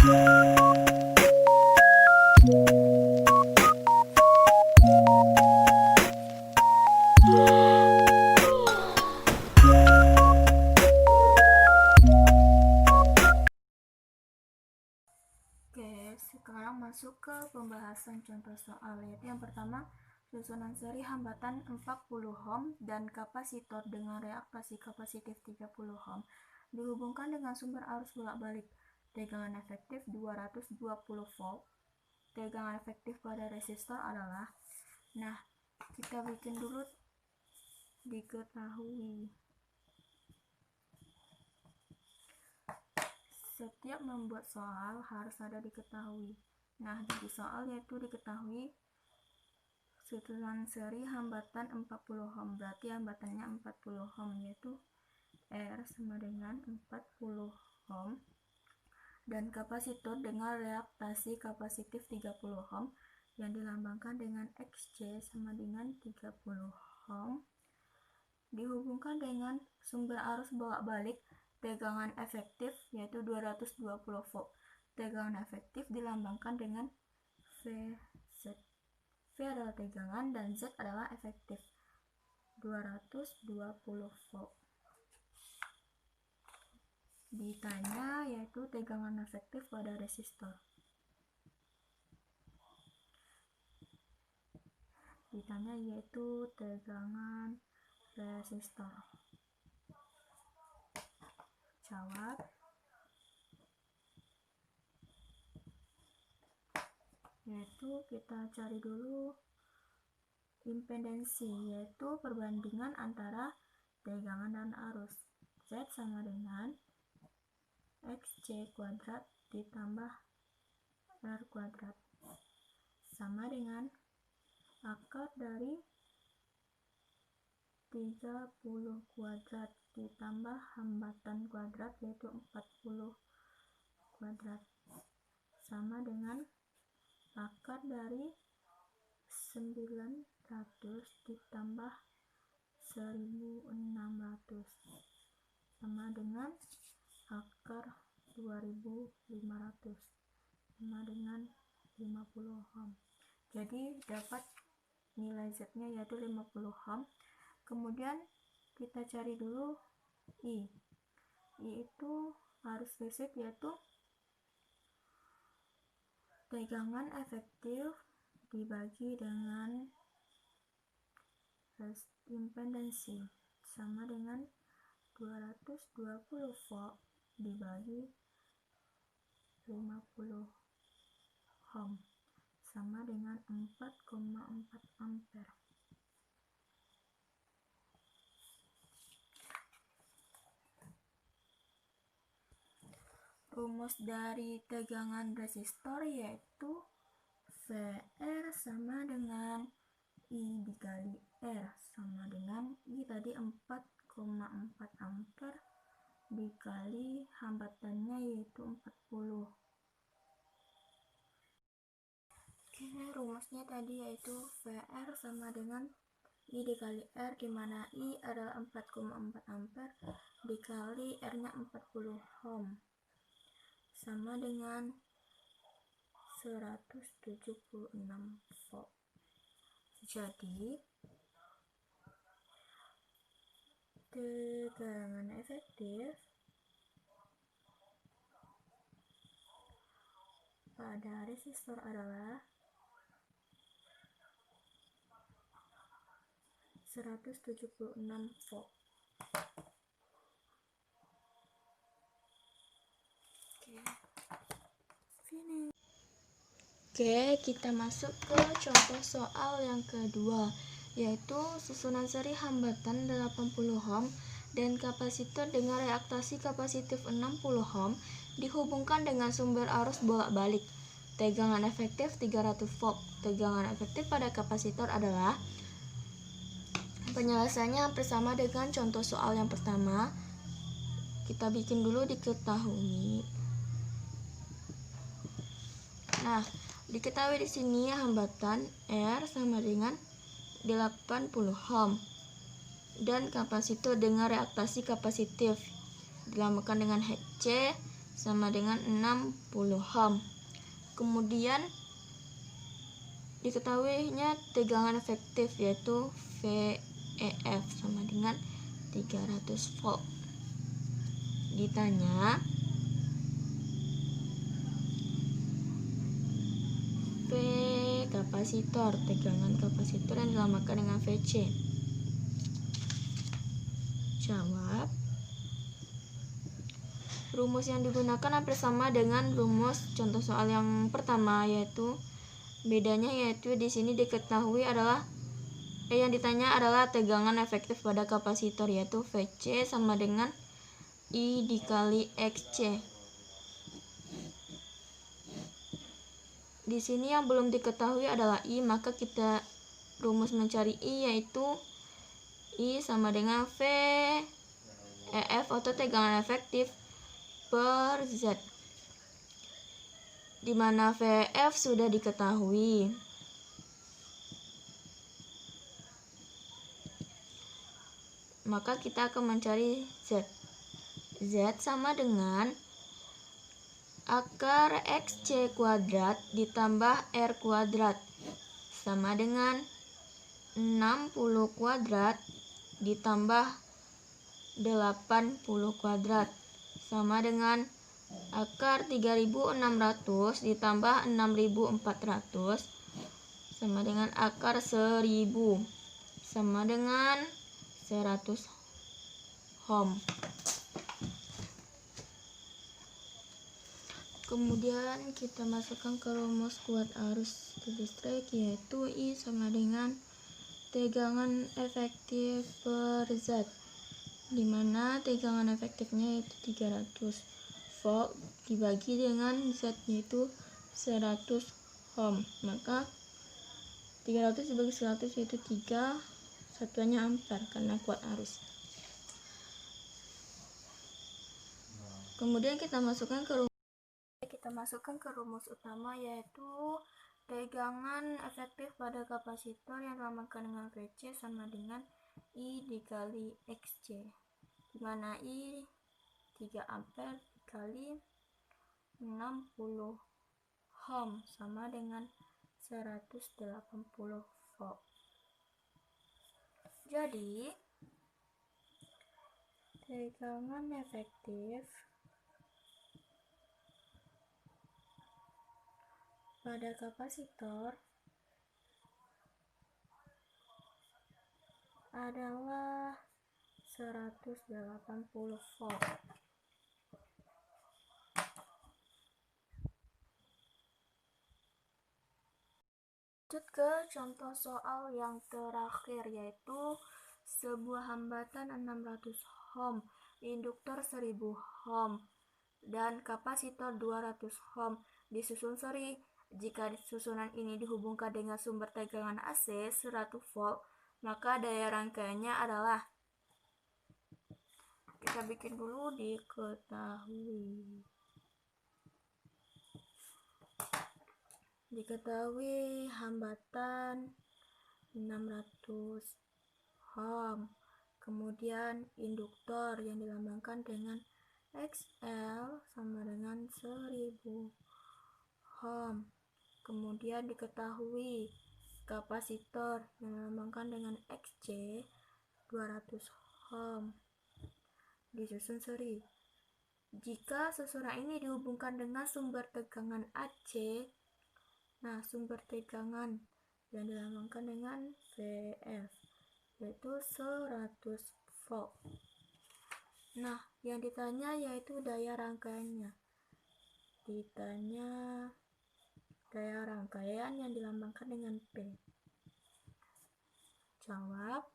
Sekarang masuk ke pembahasan contoh soal, yaitu yang pertama, susunan seri hambatan 40 ohm dan kapasitor dengan reaktasi kapasitif 30 ohm dihubungkan dengan sumber arus bolak-balik. Tegangan efektif 220 volt. Tegangan efektif pada resistor adalah, nah, kita bikin dulu diketahui. Setiap membuat soal harus ada diketahui. Nah, di soal yaitu diketahui susunan seri hambatan 40 ohm, berarti hambatannya 40 ohm, yaitu R sama dengan 40 ohm, dan kapasitor dengan reaktasi kapasitif 30 ohm yang dilambangkan dengan XC sama dengan 30 ohm dihubungkan dengan sumber arus bolak-balik. Tegangan efektif yaitu 220 volt. Tegangan efektif dilambangkan dengan VZ. V adalah tegangan dan Z adalah efektif. 220 volt. Ditanya yaitu tegangan efektif pada resistor. Ditanya yaitu tegangan resistor. Jawab. Yaitu kita cari dulu impedansi, yaitu perbandingan antara tegangan dan arus. Z sama dengan XC kuadrat ditambah R kuadrat sama dengan akar dari 30 kuadrat ditambah hambatan kuadrat yaitu 40 kuadrat sama dengan akar dari 900 ditambah 1600 sama dengan akar 2500 sama dengan 50 ohm. Jadi dapat nilai Z-nya yaitu 50 ohm. Kemudian kita cari dulu I. I itu arus listrik yaitu tegangan efektif dibagi dengan impedansi sama dengan 220 volt dibagi 50 ohm sama dengan 4,4 ampere. Rumus dari tegangan resistor yaitu VR sama dengan I dikali R sama dengan I tadi 4,4 ampere dikali hambatannya yaitu 40. Oke, rumusnya tadi yaitu VR sama dengan I dikali R, dimana I adalah 4,4 ampere dikali R nya 40 ohm sama dengan 176 volt. Jadi tegangan efektif pada resistor adalah 176 volt. Oke, kita masuk ke contoh soal yang kedua, yaitu susunan seri hambatan 80 ohm dan kapasitor dengan reaktasi kapasitif 60 ohm dihubungkan dengan sumber arus bolak-balik. Tegangan efektif 300 volt. Tegangan efektif pada kapasitor adalah, penyelesaiannya hampir sama dengan contoh soal yang pertama. Kita bikin dulu diketahui. Nah, diketahui di sini hambatan R sama dengan 80 ohm dan kapasitor dengan reaktasi kapasitif dilambangkan dengan C sama dengan 60 ohm. Kemudian diketahuinya tegangan efektif yaitu VEF sama dengan 300 volt. Ditanya V kapasitor, tegangan kapasitor yang dilambangkan dengan VC. Jawab. Rumus yang digunakan hampir sama dengan rumus contoh soal yang pertama, yaitu bedanya yaitu di sini diketahui adalah yang ditanya adalah tegangan efektif pada kapasitor, yaitu VC sama dengan I dikali XC. Di sini yang belum diketahui adalah I, maka kita rumus mencari I yaitu I sama dengan VEF atau tegangan efektif per Z, di mana VEF sudah diketahui. Maka kita akan mencari Z. Z sama dengan akar XC kuadrat ditambah R kuadrat sama dengan 60 kuadrat ditambah 80 kuadrat sama dengan akar 3600 ditambah 6400 sama dengan akar 1000 sama dengan 100 ohm. Kemudian kita masukkan ke rumus kuat arus listrik, yaitu I sama dengan tegangan efektif per Z, di mana tegangan efektifnya yaitu 300 volt dibagi dengan Z yaitu 100 ohm. Maka 300 dibagi 100 yaitu 3, satuannya ampere karena kuat arus. Kemudian kita masukkan ke rumus utama, yaitu tegangan efektif pada kapasitor yang dilambangkan dengan VC sama dengan I dikali XC, di mana I 3 ampere dikali 60 ohm sama dengan 180 volt. Jadi tegangan efektif pada kapasitor adalah 180 volt. Lanjut ke contoh soal yang terakhir, yaitu sebuah hambatan 600 ohm, induktor 1000 ohm, dan kapasitor 200 ohm disusun seri. Jika susunan ini dihubungkan dengan sumber tegangan AC 100 volt, maka daya rangkaiannya adalah, kita bikin dulu diketahui hambatan 600 ohm, kemudian induktor yang dilambangkan dengan XL sama dengan 1000 ohm, kemudian diketahui kapasitor yang dilambangkan dengan XC 200 ohm disusun seri. Jika susunan ini dihubungkan dengan sumber tegangan AC, nah sumber tegangan yang dilambangkan dengan VF yaitu 100 volt. Nah, yang ditanya yaitu daya rangkaiannya. Ditanya daya rangkaian yang dilambangkan dengan P. Jawab.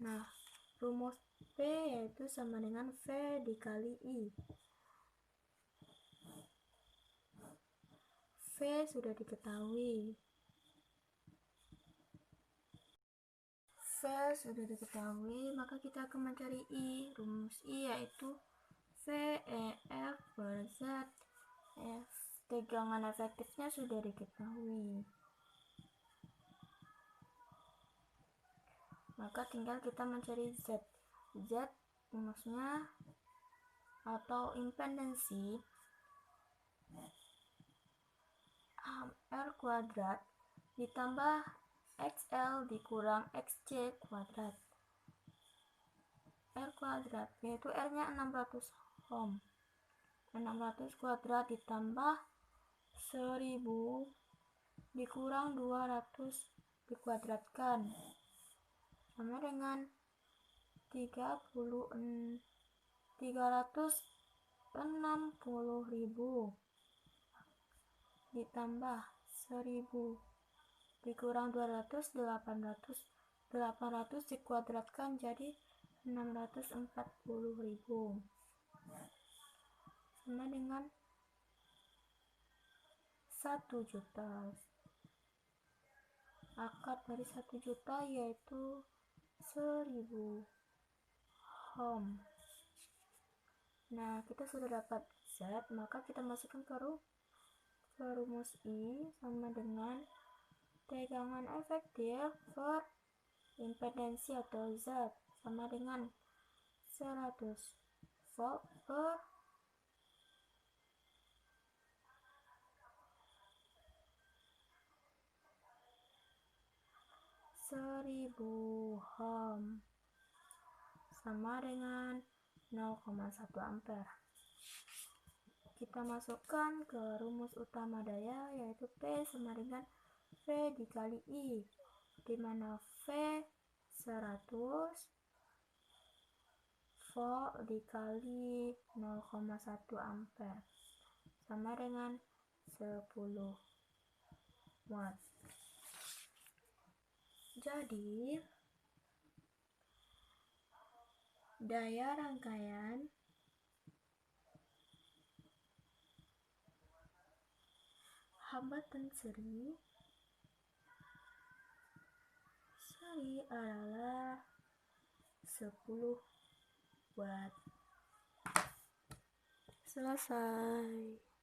Nah, rumus P yaitu sama dengan V dikali I. V sudah diketahui. Maka kita akan mencari I. Rumus I yaitu VEF per Z. Tegangan efektifnya sudah diketahui. Maka tinggal kita mencari Z. Z rumusnya atau impedensi R kuadrat ditambah XL dikurang XC kuadrat. R kuadrat yaitu R-nya 600 ohm. 600 kuadrat ditambah 1000 dikurang 200 dikuadratkan sama dengan 360.000 ditambah 1000 dikurang 200 800 dikuadratkan jadi 640.000 sama dengan 1 juta. Akar dari 1 juta yaitu 1000 ohm. Nah, kita sudah dapat Z, maka kita masukkan ke rumus I sama dengan tegangan efektif per impedensi atau Z sama dengan 100 volt per 1000 ohm sama dengan 0,1 ampere. Kita masukkan ke rumus utama daya yaitu P sama dengan V dikali I, di mana V 100 volt dikali 0,1 ampere sama dengan 10 watt. Jadi daya rangkaian hambatan seri adalah 10 watt. Selesai.